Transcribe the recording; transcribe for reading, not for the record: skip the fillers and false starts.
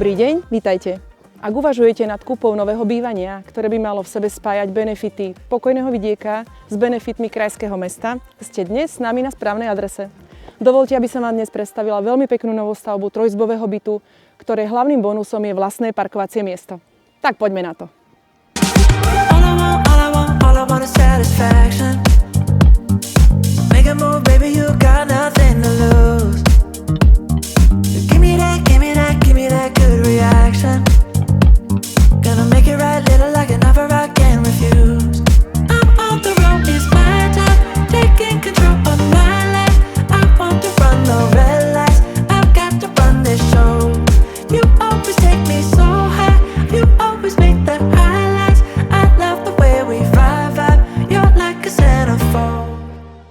Dobrý deň, vítajte. Ak uvažujete nad kúpou nového bývania, ktoré by malo v sebe spájať benefity pokojného vidieka s benefitmi krajského mesta, ste dnes s nami na správnej adrese. Dovoľte, aby som vám dnes predstavila veľmi peknú novostavbu trojizbového bytu, ktorej hlavným bonusom je vlastné parkovacie miesto. Tak poďme na to. All I want is satisfaction.